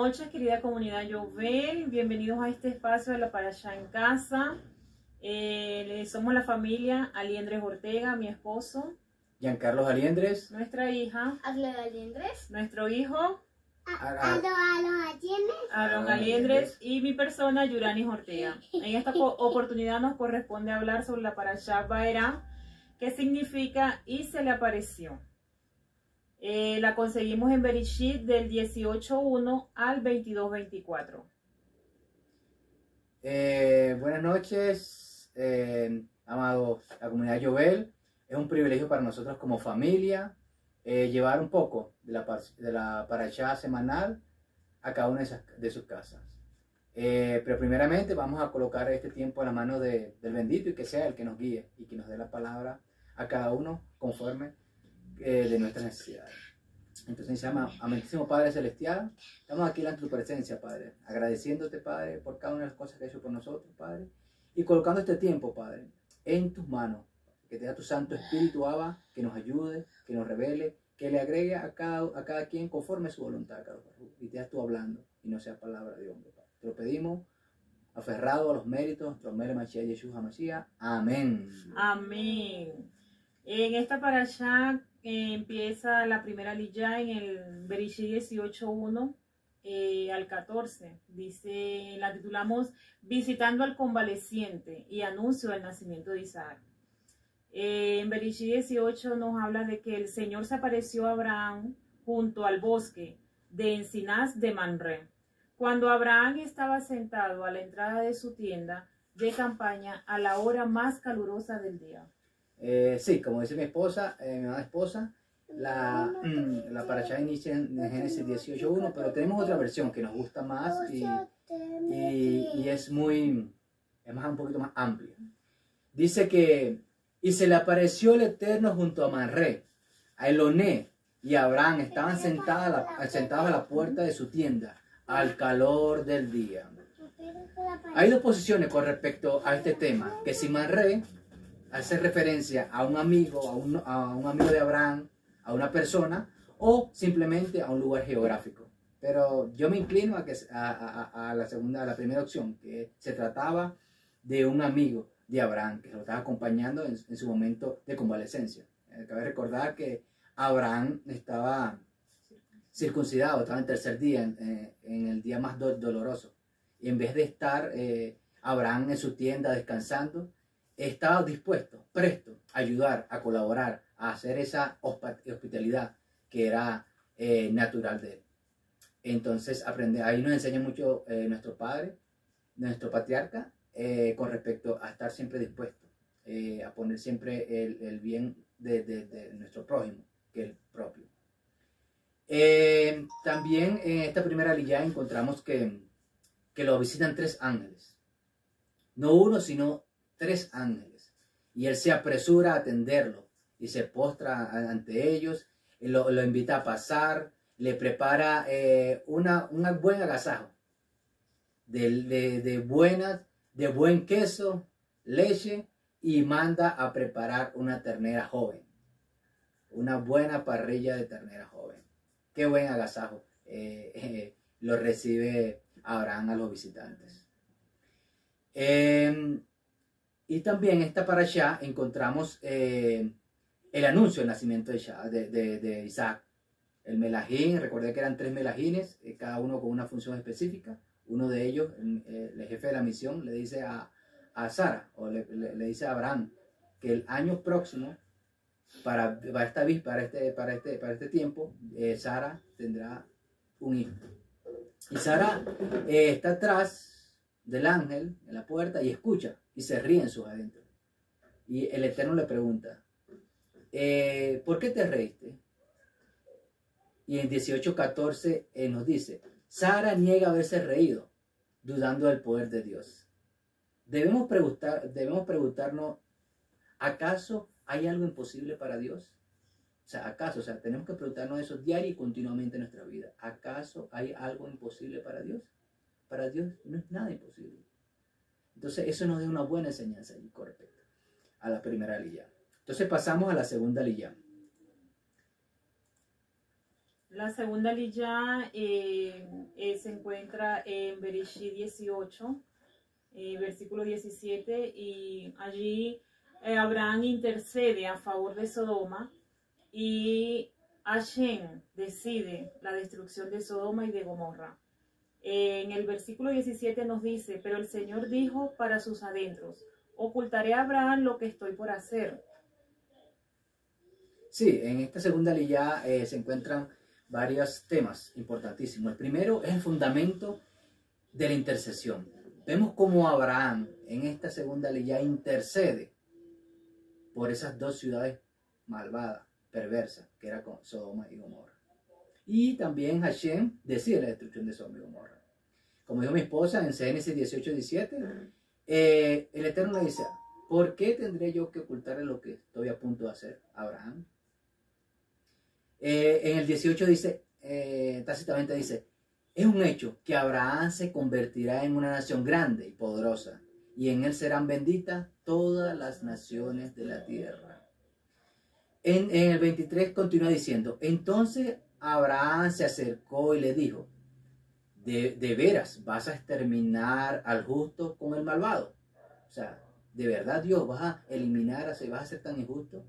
noches, querida comunidad Yovel. Bienvenidos a este espacio de la Parashá en casa. Somos la familia Aliendres Ortega, mi esposo. Giancarlos Aliendres. Nuestra hija. Arlen Aliendres. Nuestro hijo. Aaron Aliendres. Y mi persona, Yuranis Ortega. En esta oportunidad nos corresponde hablar sobre la Parashá Vaerá, que significa y se le apareció. La conseguimos en Bereshit del 18.1 al 22.24. Buenas noches, amados, la comunidad Yovel. Es un privilegio para nosotros como familia llevar un poco de la parashá semanal a cada una de sus casas. Pero primeramente vamos a colocar este tiempo a la mano del bendito y que sea el que nos guíe y que nos dé la palabra a cada uno conforme de nuestras necesidades. Entonces se llama amantísimo Padre Celestial, estamos aquí delante de tu presencia, Padre, agradeciéndote, Padre, por cada una de las cosas que has hecho por nosotros, Padre, y colocando este tiempo, Padre, en tus manos, que te da tu Santo Espíritu, Abba, que nos ayude, que nos revele, que le agregue a cada quien conforme a su voluntad, y te das tú hablando, y no sea palabra de hombre, Padre. Te lo pedimos, aferrado a los méritos, Tromele Mashiach Yeshua HaMashiach. Amén. Amén. En esta parashá empieza la primera liyá en el Bereshit 18.1 al 14. Dice, la titulamos Visitando al convaleciente y anuncio del nacimiento de Isaac. En Bereshit 18 nos habla de que el Señor se apareció a Abraham junto al bosque de encinas de Mamré. Cuando Abraham estaba sentado a la entrada de su tienda de campaña a la hora más calurosa del día. Sí, como dice mi esposa, mi amada esposa, la parashá inicia en Génesis 18.1, pero tenemos otra versión que nos gusta más y es un poquito más amplia. Dice que, y se le apareció el Eterno junto a Mamré, a Eloné y a Abraham, estaban sentados a la puerta de su tienda, al calor del día. Hay dos posiciones con respecto a este tema, que si Mamré hace referencia a un amigo, a un amigo de Abraham, a una persona, o simplemente a un lugar geográfico. Pero yo me inclino a la primera opción, que se trataba de un amigo de Abraham, que lo estaba acompañando en su momento de convalecencia. Cabe recordar que Abraham estaba circuncidado, estaba en el tercer día, en el día más doloroso. Y en vez de estar Abraham en su tienda descansando, estaba dispuesto, presto a ayudar, a colaborar, a hacer esa hospitalidad que era natural de él. Entonces, ahí nos enseña mucho nuestro padre, nuestro patriarca, con respecto a estar siempre dispuesto, a poner siempre el bien de nuestro prójimo, que el propio. También en esta primera liyá encontramos que lo visitan 3 ángeles. No uno, sino 3 ángeles, y él se apresura a atenderlo y se postra ante ellos, lo invita a pasar, le prepara un buen agasajo de buen queso, leche, y manda a preparar una ternera joven, una buena parrilla de ternera joven. Qué buen agasajo lo recibe Abraham a los visitantes. Y también en esta parashá encontramos el anuncio del nacimiento de Isaac. El melajín, recordé que eran 3 melajines, cada uno con una función específica. Uno de ellos, el jefe de la misión, le dice a Sara, o le dice a Abraham, que el año próximo, para este tiempo, Sara tendrá un hijo. Y Sara está atrás del ángel en la puerta y escucha y se ríe en sus adentros. Y el Eterno le pregunta, ¿por qué te reíste? Y en 18:14 nos dice, Sara niega haberse reído, dudando del poder de Dios. Debemos preguntarnos, ¿acaso hay algo imposible para Dios? Tenemos que preguntarnos eso diario y continuamente en nuestra vida. ¿Acaso hay algo imposible para Dios? Para Dios no es nada imposible. Entonces eso nos da una buena enseñanza con respecto a la primera liyá. Entonces pasamos a la segunda liyá. La segunda liyá se encuentra en Bereshit 18, versículo 17, y allí Abraham intercede a favor de Sodoma y Hashem decide la destrucción de Sodoma y de Gomorra. En el versículo 17 nos dice, pero el Señor dijo para sus adentros, ocultaré a Abraham lo que estoy por hacer. Sí, en esta segunda liyá se encuentran varios temas importantísimos. El primero es el fundamento de la intercesión. Vemos cómo Abraham en esta segunda liyá intercede por esas dos ciudades malvadas, perversas, que eran Sodoma y Gomorra. Y también Hashem decide la destrucción de Sodoma y Gomorra. Como dijo mi esposa en Génesis 18:17, el Eterno le dice, ¿por qué tendré yo que ocultarle lo que estoy a punto de hacer a Abraham? En el 18 dice, tácitamente dice, es un hecho que Abraham se convertirá en una nación grande y poderosa, y en él serán benditas todas las naciones de la tierra. En el 23 continúa diciendo, entonces Abraham se acercó y le dijo, ¿de veras vas a exterminar al justo con el malvado? O sea, ¿de verdad Dios vas a eliminar, vas a ser tan injusto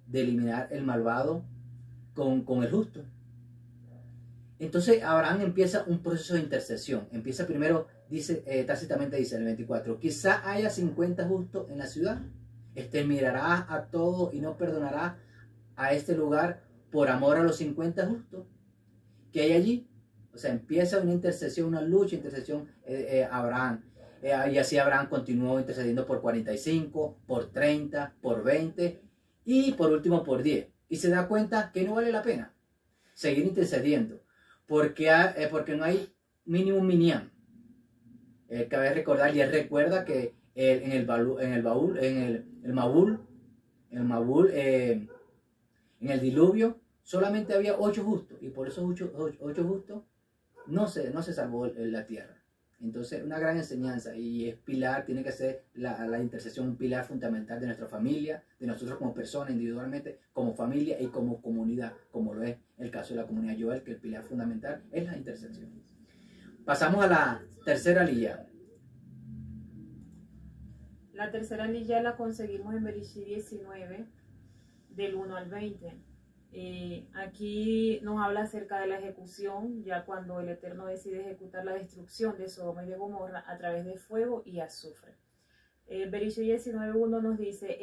de eliminar el malvado con el justo? Entonces Abraham empieza un proceso de intercesión. Empieza primero, dice, tácitamente dice el 24, quizá haya 50 justos en la ciudad. Exterminará a todos y no perdonará a este lugar por amor a los 50 justos que hay allí. O sea, empieza una intercesión, una lucha, intercesión Abraham. Y así Abraham continuó intercediendo por 45, por 30, por 20 y por último por 10. Y se da cuenta que no vale la pena seguir intercediendo porque no hay mínimo minyan. Cabe recordar, y él recuerda que en el diluvio solamente había 8 justos, y por esos 8 justos no se salvó la tierra. Entonces, una gran enseñanza, y es pilar, tiene que ser la intercesión un pilar fundamental de nuestra familia, de nosotros como personas individualmente, como familia y como comunidad, como lo es el caso de la comunidad Yoel, que el pilar fundamental es la intercesión. Pasamos a la tercera liyá. La tercera liyá la conseguimos en Bereshit 19, del 1 al 20. Aquí nos habla acerca de la ejecución, ya cuando el Eterno decide ejecutar la destrucción de Sodoma y de Gomorra a través de fuego y azufre. Bereshit 19:1 nos dice,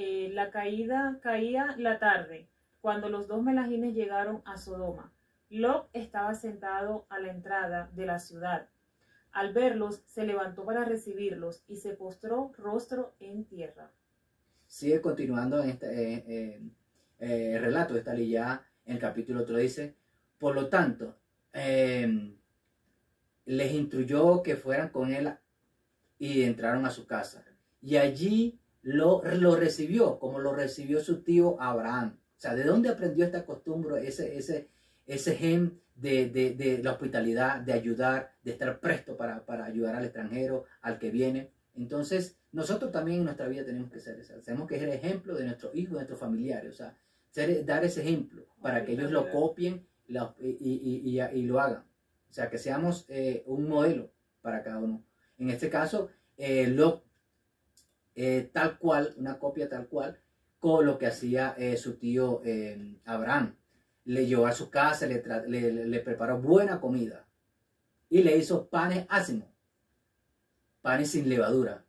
caía la tarde, cuando los dos melahines llegaron a Sodoma. Lot estaba sentado a la entrada de la ciudad. Al verlos, se levantó para recibirlos y se postró rostro en tierra. Sigue continuando en este el relato de esta liyá. En el capítulo 3 dice, por lo tanto, les instruyó que fueran con él y entraron a su casa. Y allí lo recibió, como lo recibió su tío Abraham. O sea, ¿de dónde aprendió esta costumbre, ese gen de la hospitalidad, de ayudar, de estar presto para ayudar al extranjero, al que viene? Entonces, nosotros también en nuestra vida tenemos que ser eso. Tenemos que ser el ejemplo de nuestros hijos, de nuestros familiares. O sea, dar ese ejemplo para que ellos lo copien y lo hagan. O sea, que seamos un modelo para cada uno. En este caso, tal cual, una copia tal cual, con lo que hacía su tío Abraham. Le llevó a su casa, le preparó buena comida y le hizo panes ácimos, panes sin levadura,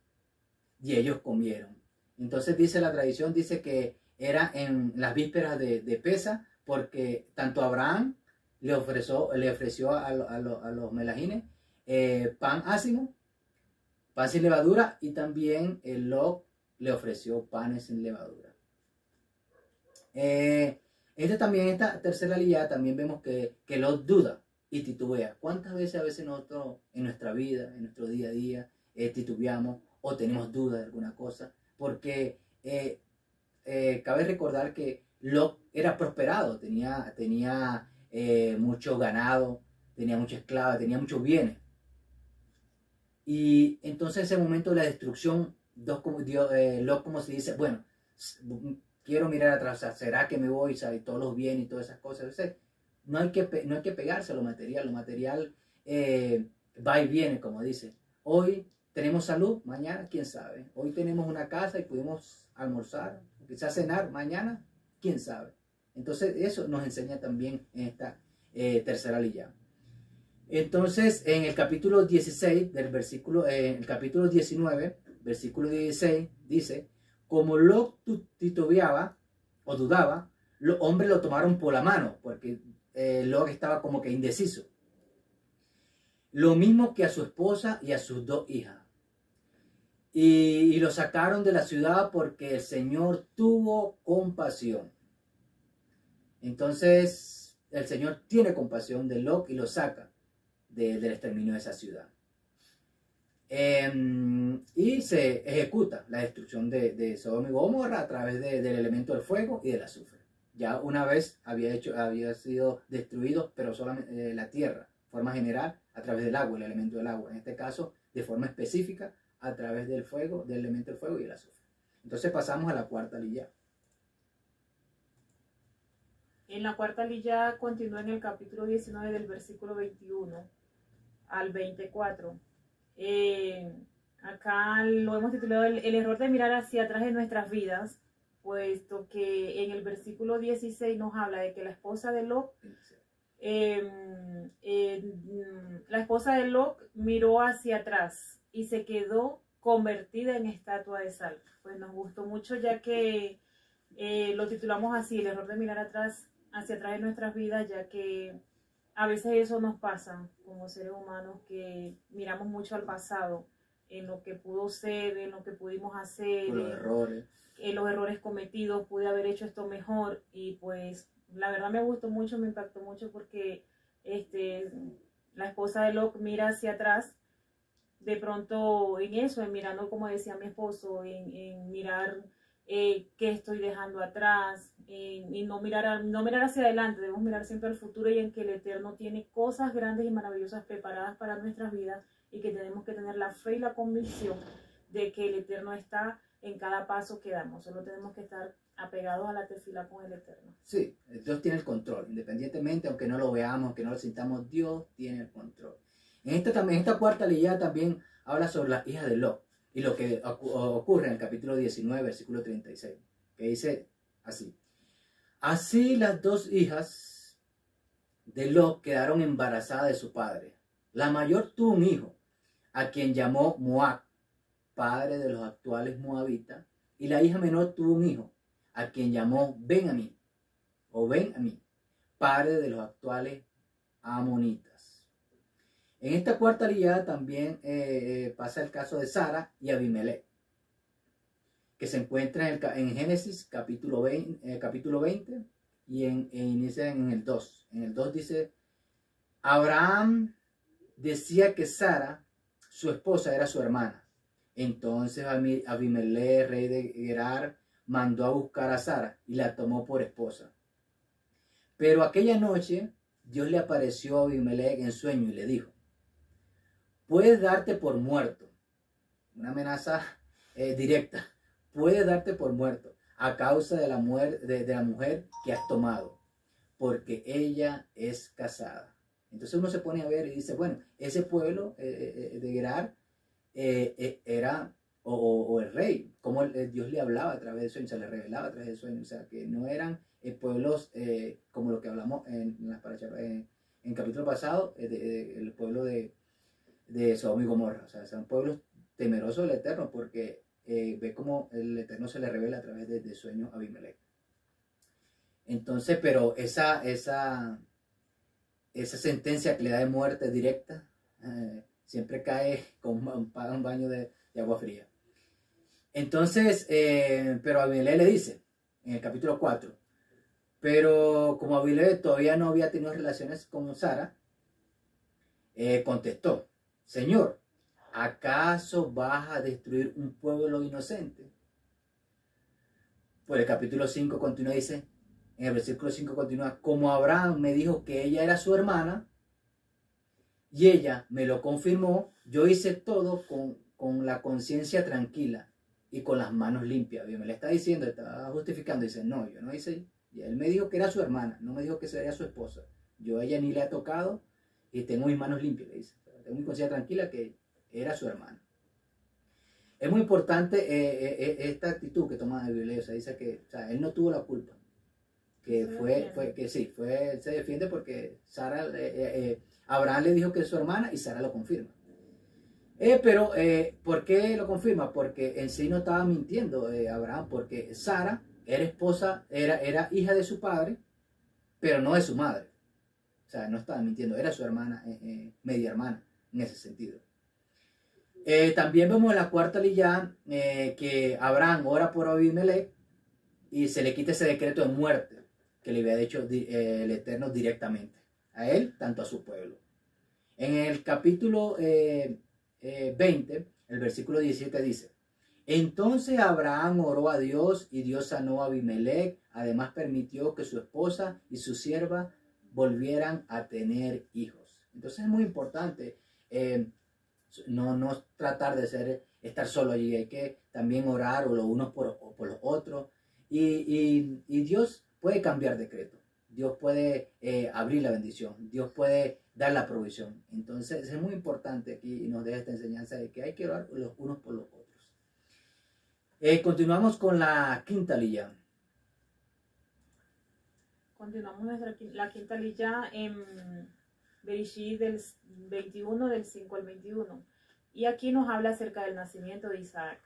y ellos comieron. Entonces dice la tradición, dice que era en las vísperas de Pesa, porque tanto Abraham le ofreció a los melahines pan ácimo, pan sin levadura, y también Lot le ofreció panes sin levadura. Esta tercera liyá también vemos que Lot duda y titubea. ¿Cuántas veces nosotros en nuestra vida, en nuestro día a día, titubeamos o tenemos dudas de alguna cosa? Porque cabe recordar que Lot era prosperado, tenía mucho ganado, tenía mucha esclava, tenía muchos bienes. Y entonces en ese momento de la destrucción, Lot como se dice, bueno, quiero mirar atrás, ¿será que me voy? ¿Sabe? Todos los bienes y todas esas cosas. no hay que pegarse a lo material va y viene, como dice. Hoy tenemos salud, mañana quién sabe. Hoy tenemos una casa y pudimos almorzar, quizás cenar, mañana quién sabe. Entonces eso nos enseña también en esta tercera lilla. Entonces en el capítulo 16 del versículo, el capítulo 19, versículo 16 dice, como Lot titubeaba o dudaba, los hombres lo tomaron por la mano, porque Lot estaba como que indeciso. Lo mismo que a su esposa y a sus 2 hijas. Y lo sacaron de la ciudad porque el Señor tuvo compasión. Entonces el Señor tiene compasión de Lot y lo saca del exterminio de esa ciudad. Y se ejecuta la destrucción de Sodoma y Gomorra a través del elemento del fuego y del azufre. Ya una vez había sido destruido, pero solamente la tierra, de forma general, a través del agua, el elemento del agua. En este caso, de forma específica, a través del fuego, del elemento del fuego y el azufre. Entonces pasamos a la cuarta lilla. En la cuarta lilla continúa en el capítulo 19 del versículo 21 al 24. Acá lo hemos titulado el error de mirar hacia atrás en nuestras vidas, puesto que en el versículo 16 nos habla de que la esposa de Lot miró hacia atrás y se quedó convertida en estatua de sal. Pues nos gustó mucho, ya que lo titulamos así, el error de mirar hacia atrás en nuestras vidas, ya que a veces eso nos pasa como seres humanos, que miramos mucho al pasado, en lo que pudo ser, en lo que pudimos hacer, en los errores cometidos, pude haber hecho esto mejor. Y pues la verdad me gustó mucho, me impactó mucho, porque la esposa de Lot mira hacia atrás, de pronto en eso, en mirando, como decía mi esposo, en mirar qué estoy dejando atrás, y no mirar hacia adelante. Debemos mirar siempre al futuro, y en que el Eterno tiene cosas grandes y maravillosas preparadas para nuestras vidas, y que tenemos que tener la fe y la convicción de que el Eterno está en cada paso que damos. Solo tenemos que estar apegados a la tefila con el Eterno. Sí, Dios tiene el control, independientemente, aunque no lo veamos, aunque no lo sintamos, Dios tiene el control. En esta cuarta lilla también habla sobre las hijas de Lot y lo que ocurre en el capítulo 19, versículo 36, que dice así: así las 2 hijas de Lot quedaron embarazadas de su padre. La mayor tuvo un hijo, a quien llamó Moab, padre de los actuales moabitas, y la hija menor tuvo un hijo, a quien llamó Ben-Amí, padre de los actuales amonitas. En esta cuarta lillada también pasa el caso de Sara y Abimelech, que se encuentra en Génesis capítulo 20 y inicia en el 2. En el 2 dice: Abraham decía que Sara, su esposa, era su hermana. Entonces Abimelech, rey de Gerar, mandó a buscar a Sara y la tomó por esposa. Pero aquella noche Dios le apareció a Abimelech en sueño y le dijo: puedes darte por muerto. Una amenaza directa. Puedes darte por muerto a causa de la mujer que has tomado, porque ella es casada. Entonces uno se pone a ver y dice, bueno, ese pueblo de Gerar era o el rey, como Dios le hablaba a través del sueño, se le revelaba a través del sueño. O sea, que no eran pueblos como lo que hablamos en el capítulo pasado, el pueblo de Sodoma y Gomorra. O sea, son pueblos temerosos del Eterno, porque ve como el Eterno se le revela a través del sueño a Abimelech. Entonces, pero esa sentencia que le da de muerte directa siempre cae con un baño de agua fría. Entonces, pero Abimelech le dice en el capítulo 4, pero como Abimelech todavía no había tenido relaciones con Sara, contestó: Señor, ¿acaso vas a destruir un pueblo inocente? Pues el capítulo 5 continúa, dice, en el versículo 5 continúa: como Abraham me dijo que ella era su hermana y ella me lo confirmó, yo hice todo con la conciencia tranquila y con las manos limpias. Bien, me le está diciendo, está justificando, dice, no, yo no hice, y él me dijo que era su hermana, no me dijo que sería su esposa. Yo a ella ni le he tocado y tengo mis manos limpias, le dice. Tengo mi conciencia tranquila que era su hermana. Es muy importante esta actitud que toma el Biblia. O sea, dice que, o sea, él no tuvo la culpa. Que él se defiende porque Abraham le dijo que es su hermana y Sara lo confirma. Pero, ¿por qué lo confirma? Porque en sí no estaba mintiendo Abraham, porque Sara era esposa, era hija de su padre, pero no de su madre. O sea, no estaba mintiendo, era su hermana, media hermana, en ese sentido. También vemos en la cuarta liyá que Abraham ora por Abimelech y se le quita ese decreto de muerte que le había hecho el Eterno directamente a él, tanto a su pueblo. En el capítulo 20, el versículo 17 dice: entonces Abraham oró a Dios y Dios sanó a Abimelech. Además permitió que su esposa y su sierva volvieran a tener hijos. Entonces es muy importante no tratar de estar solo allí. Hay que también orar o los unos por los otros. Y Dios puede cambiar decreto. Dios puede abrir la bendición. Dios puede dar la provisión. Entonces es muy importante aquí y nos deja esta enseñanza de que hay que orar los unos por los otros. Continuamos con la quinta liyá. Continuamos la quinta liyá en Bereshit del 21, del 5 al 21. Y aquí nos habla acerca del nacimiento de Isaac.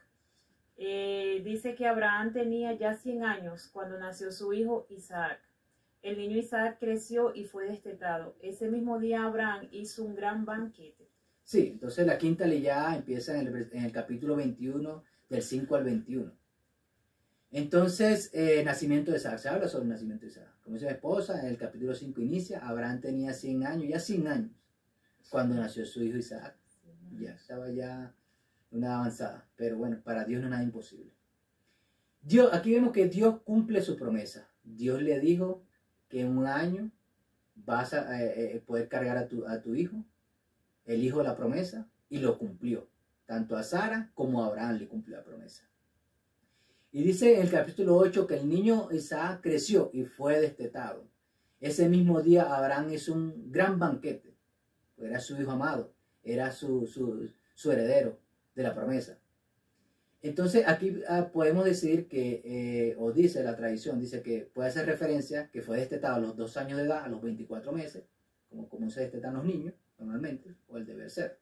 Dice que Abraham tenía ya 100 años cuando nació su hijo Isaac. El niño Isaac creció y fue destetado. Ese mismo día Abraham hizo un gran banquete. Sí, entonces la quinta liyá empieza en el capítulo 21, del 5 al 21. Entonces, nacimiento de Isaac, se habla sobre el nacimiento de Isaac. Como dice mi esposa, en el capítulo 5 inicia, Abraham tenía 100 años, ya 100 años, cuando nació su hijo Isaac. Ya estaba ya una avanzada, pero bueno, para Dios no es nada imposible. Aquí vemos que Dios cumple su promesa. Dios le dijo que en un año vas a poder cargar a tu hijo, el hijo de la promesa, y lo cumplió. Tanto a Sara como a Abraham le cumplió la promesa. Y dice en el capítulo 8 que el niño Isaac creció y fue destetado. Ese mismo día Abraham hizo un gran banquete. Era su hijo amado, era su heredero de la promesa. Entonces aquí podemos decir que, o dice la tradición, dice que puede hacer referencia que fue destetado a los 2 años de edad, a los 24 meses, como se destetan los niños normalmente, o el deber ser.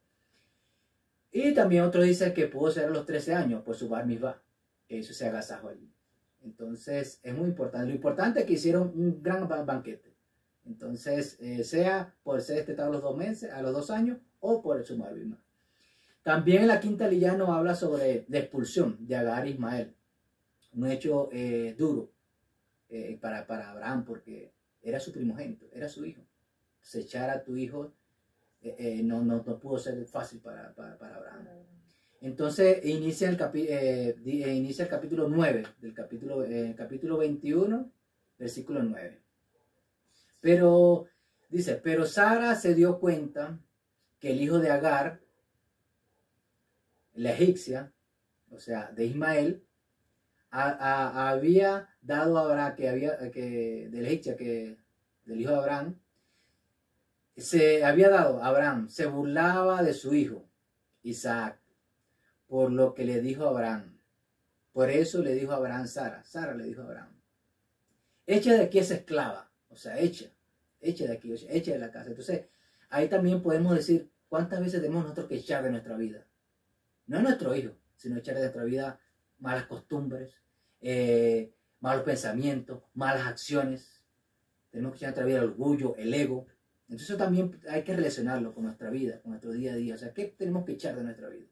Y también otro dice que pudo ser a los 13 años por su bar mitzvah, que hizo ese agasajo allí. Entonces es muy importante. Lo importante es que hicieron un gran banquete. Entonces, sea por ser destetado a los 2 meses, a los 2 años, o por su bar mitzvah. También en la quinta liyá nos habla sobre la expulsión de Agar e Ismael. Un hecho duro para Abraham, porque era su primogénito, era su hijo. Echar a tu hijo no pudo ser fácil para Abraham. Entonces inicia el capítulo 9, del capítulo 21, versículo 9. Pero dice, pero Sara se dio cuenta que el hijo de Agar, la egipcia, o sea, de Ismael, había dado a Abraham, de la egipcia, del hijo de Abraham, se había dado a Abraham, se burlaba de su hijo, Isaac, por lo que le dijo a Abraham. Por eso le dijo a Abraham Sara le dijo a Abraham, echa de aquí esa esclava, o sea, echa de aquí, echa de la casa. Entonces, ahí también podemos decir cuántas veces tenemos nosotros que echar de nuestra vida. No es nuestro hijo, sino echar de nuestra vida malas costumbres, malos pensamientos, malas acciones. Tenemos que echar de nuestra vida el orgullo, el ego. Entonces eso también hay que relacionarlo con nuestra vida, con nuestro día a día. O sea, ¿qué tenemos que echar de nuestra vida?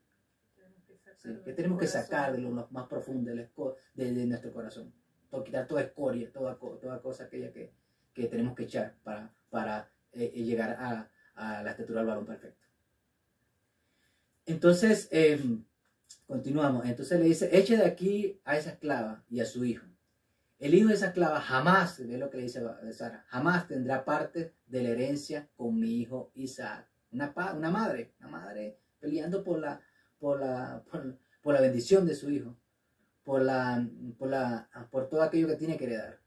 ¿Sí? ¿Qué tenemos que sacar de lo más profundo de nuestro corazón? Quitar toda escoria, toda cosa aquella que tenemos que echar para llegar a la estatura del varón perfecto. Entonces, continuamos. Entonces le dice, eche de aquí a esa esclava y a su hijo. El hijo de esa esclava jamás, ve lo que le dice Sara, jamás tendrá parte de la herencia con mi hijo Isaac. Una madre peleando por la bendición de su hijo, por todo aquello que tiene que heredar.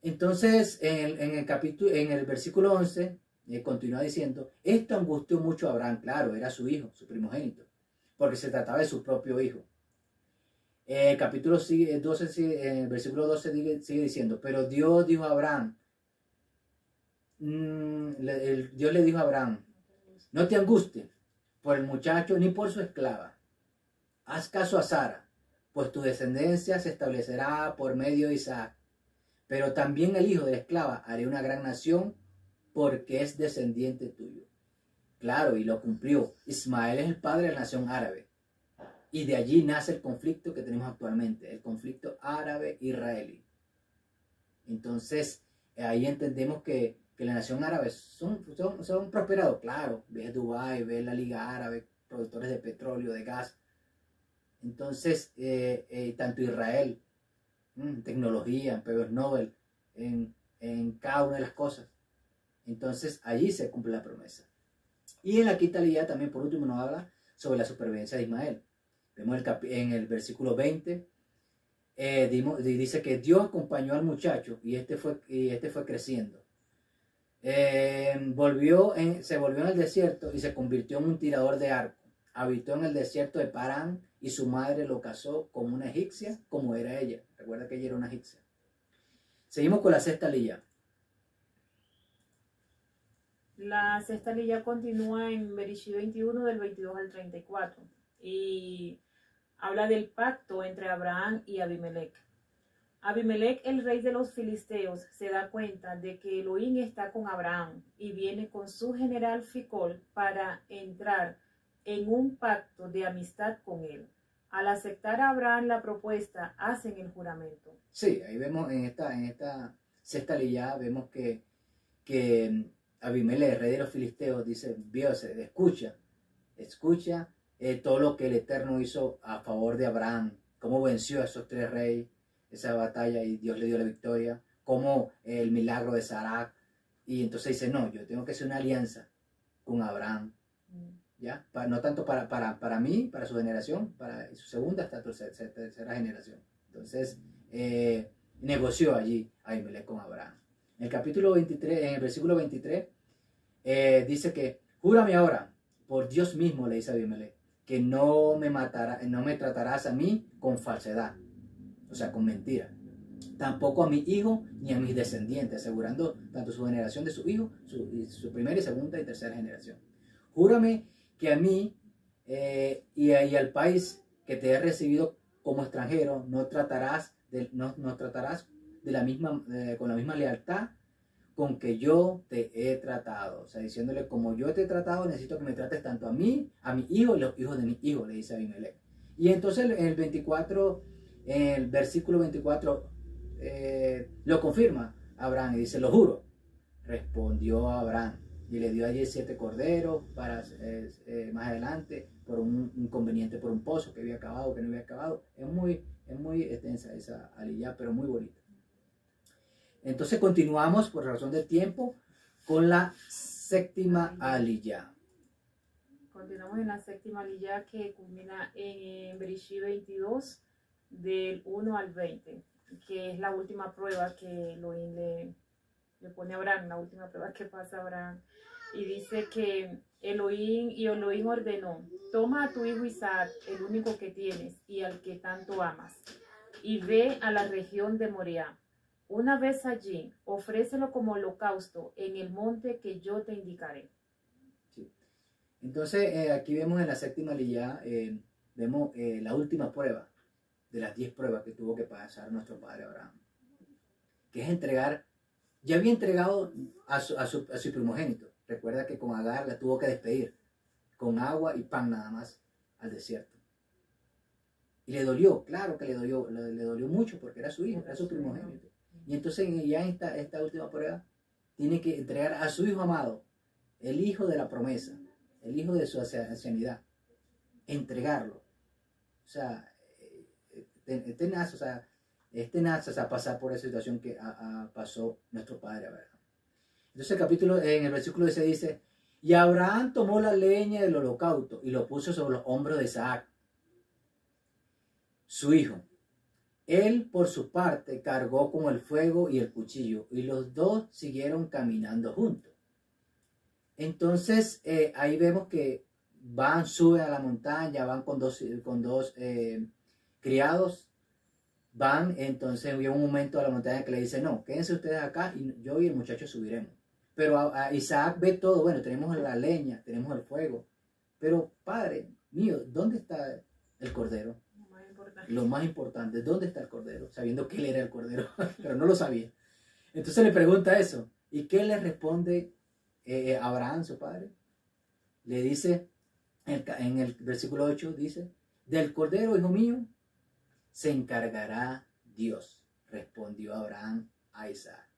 Entonces, en el versículo 11, continúa diciendo, esto angustió mucho a Abraham, claro, era su hijo, su primogénito, porque se trataba de su propio hijo. Capítulo 12, en el versículo 12 sigue diciendo, pero Dios dijo a Abraham, Dios le dijo a Abraham, no te angusties por el muchacho ni por su esclava. Haz caso a Sara, pues tu descendencia se establecerá por medio de Isaac. Pero también el hijo de la esclava haré una gran nación porque es descendiente tuyo. Claro, y lo cumplió. Ismael es el padre de la nación árabe. Y de allí nace el conflicto que tenemos actualmente, el conflicto árabe-israelí. Entonces, ahí entendemos que la nación árabe son prosperados. Claro, ves Dubái, ves la Liga Árabe, productores de petróleo, de gas. Entonces, tanto Israel, tecnología, en premios Nobel, en cada una de las cosas. Entonces, allí se cumple la promesa. Y en la quinta ley también, por último, nos habla sobre la supervivencia de Ismael. Vemos en el versículo 20, dice que Dios acompañó al muchacho y este fue creciendo. Se volvió en el desierto y se convirtió en un tirador de arco. Habitó en el desierto de Parán y su madre lo casó con una egipcia como era ella. Recuerda que ella era una egipcia. Seguimos con la sexta lilla. La sexta lilla continúa en Bereshit 21 del 22 al 34 y habla del pacto entre Abraham y Abimelech. Abimelech, el rey de los filisteos, se da cuenta de que Elohim está con Abraham y viene con su general Ficol para entrar en un pacto de amistad con él. Al aceptar a Abraham la propuesta, hacen el juramento. Sí, ahí vemos en esta sexta lilla, vemos que Abimelech, el rey de los filisteos, dice, Dios, escucha todo lo que el Eterno hizo a favor de Abraham, cómo venció a esos tres reyes, esa batalla y Dios le dio la victoria, cómo el milagro de Sara. Y entonces dice, no, yo tengo que hacer una alianza con Abraham. ¿Ya? No tanto para mí, para su generación, para su segunda hasta tercera generación. Entonces, negoció allí Abimelech con Abraham. En el versículo 23, dice que, júrame ahora, por Dios mismo, le dice a Abimelech, que no me tratarás a mí con falsedad, o sea, con mentira. Tampoco a mi hijo ni a mis descendientes, asegurando tanto su generación de su hijo, su primera y segunda y tercera generación. Júrame que a mí y al país que te he recibido como extranjero no tratarás con la misma lealtad con que yo te he tratado. O sea, diciéndole, como yo te he tratado, necesito que me trates tanto a mí, a mi hijo y los hijos de mi hijo, le dice Abimelech. Y entonces en el versículo 24, lo confirma Abraham y dice, lo juro. Respondió Abraham y le dio allí 7 corderos para más adelante por un inconveniente, por un pozo que había acabado, que no había acabado. Es muy extensa esa aliyá, pero muy bonita. Entonces continuamos por razón del tiempo con la séptima aliyá. Continuamos en la séptima aliyá que culmina en Bereshit 22 del 1 al 20, que es la última prueba que Elohim le pone a Abraham, la última prueba que pasa a Abraham. Y dice que Elohim ordenó, toma a tu hijo Isaac, el único que tienes y al que tanto amas, y ve a la región de Moriah. Una vez allí, ofrécelo como holocausto en el monte que yo te indicaré. Sí. Entonces, aquí vemos en la séptima aliyá, vemos la última prueba de las 10 pruebas que tuvo que pasar nuestro padre Abraham, que es entregar, ya había entregado a su primogénito. Recuerda que con Agar la tuvo que despedir, con agua y pan nada más, al desierto. Y le dolió, claro que le dolió mucho porque era su hijo, era su primogénito. Y entonces ya en esta última prueba tiene que entregar a su hijo amado, el hijo de la promesa, el hijo de su ancianidad, entregarlo. O sea, es tenaz, pasar por esa situación que pasó nuestro padre Abraham. Entonces en el versículo 16 dice, y Abraham tomó la leña del holocausto y lo puso sobre los hombros de Isaac, su hijo, Él, por su parte, cargó con el fuego y el cuchillo, y los dos siguieron caminando juntos. Entonces, ahí vemos que suben a la montaña, van con dos criados, van, entonces hubo un momento a la montaña que le dice, no, quédense ustedes acá y yo y el muchacho subiremos. Pero a Isaac ve todo, bueno, tenemos la leña, tenemos el fuego, pero padre mío, ¿dónde está el cordero? Lo más importante, ¿dónde está el cordero? Sabiendo que él era el cordero, pero no lo sabía. Entonces le pregunta eso, ¿y qué le responde Abraham, su padre? Le dice, en el versículo 8, dice, del cordero, hijo mío, se encargará Dios, respondió Abraham a Isaac.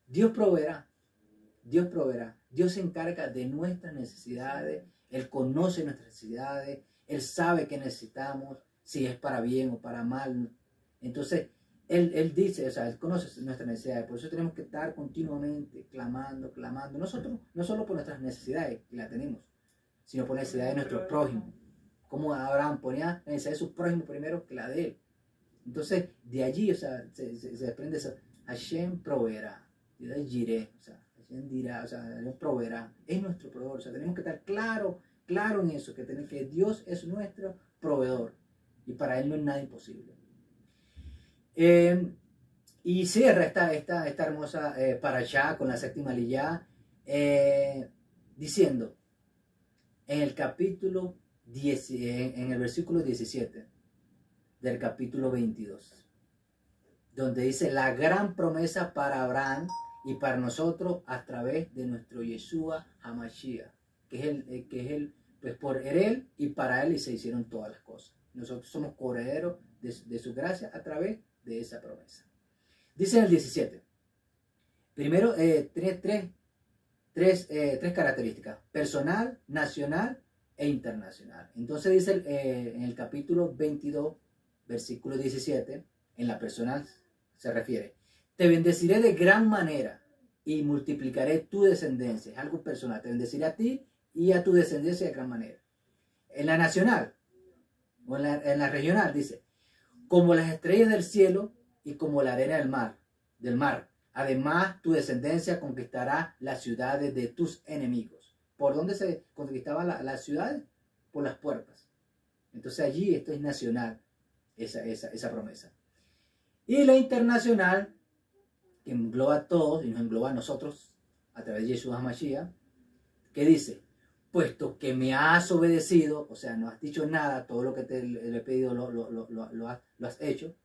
Dios proveerá, Dios proveerá. Dios se encarga de nuestras necesidades, Él conoce nuestras necesidades, Él sabe qué necesitamos, si es para bien o para mal. Entonces, Él dice, o sea, Él conoce nuestras necesidades, por eso tenemos que estar continuamente clamando, nosotros, no solo por nuestras necesidades, que las tenemos, sino por necesidades de nuestro prójimo. Como Abraham ponía la necesidad de su prójimo primero que la de él. Entonces, de allí, o sea, se desprende eso. Hashem proveerá. Jireh, o sea, Hashem dirá, o sea, Él proveerá. Es nuestro proveedor. O sea, tenemos que estar claro en eso, que Dios es nuestro proveedor. Y para Él no es nada imposible. Y cierra esta hermosa parashá con la séptima aliyá, diciendo, en el capítulo 10, en el versículo 17 del capítulo 22, donde dice la gran promesa para Abraham y para nosotros a través de nuestro Yeshua HaMashiach, que es el pues por él y para él y se hicieron todas las cosas. Nosotros somos coherederos de su gracia a través de esa promesa. Dice en el 17, primero tres características: personal, nacional e internacional. Entonces dice en el capítulo 22, versículo 17, en la personal se refiere, te bendeciré de gran manera y multiplicaré tu descendencia. Es algo personal, te bendeciré a ti y a tu descendencia de gran manera. En la nacional, o en la regional, dice, como las estrellas del cielo y como la arena del mar. Además, tu descendencia conquistará las ciudades de tus enemigos. ¿Por dónde se conquistaban las ciudades? Por las puertas. Entonces allí esto es nacional, esa promesa. Y la internacional, que engloba a todos y nos engloba a nosotros a través de Yeshua HaMashiach, que dice, puesto que me has obedecido, o sea, no has dicho nada, todo lo que te he pedido lo has hecho,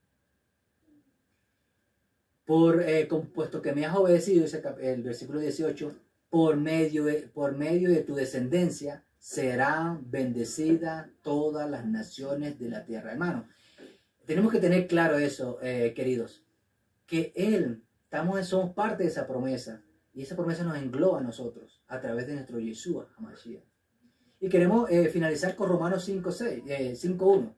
puesto que me has obedecido, dice el versículo 18, por medio de tu descendencia serán bendecidas todas las naciones de la tierra. Hermano, tenemos que tener claro eso, queridos, que somos parte de esa promesa, y esa promesa nos engloba a nosotros a través de nuestro Yeshua HaMashiach. Y queremos finalizar con Romanos 5.1.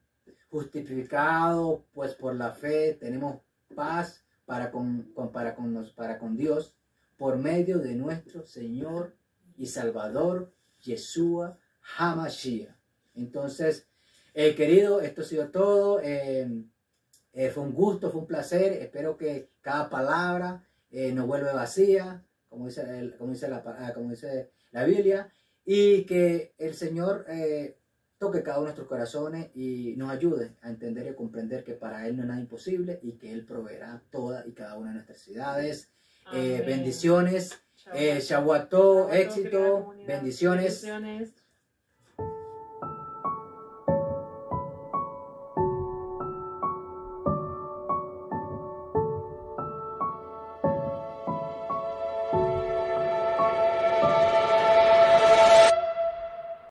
Justificado pues por la fe tenemos paz para con Dios por medio de nuestro Señor y Salvador Yeshua HaMashiach. Entonces, querido, esto ha sido todo. Fue un gusto, fue un placer. Espero que cada palabra no vuelva vacía, como dice la Biblia, y que el Señor toque cada uno de nuestros corazones y nos ayude a entender y comprender que para Él no es nada imposible y que Él proveerá todas y cada una de nuestras necesidades. Bendiciones, Shavuot, éxito, bendiciones.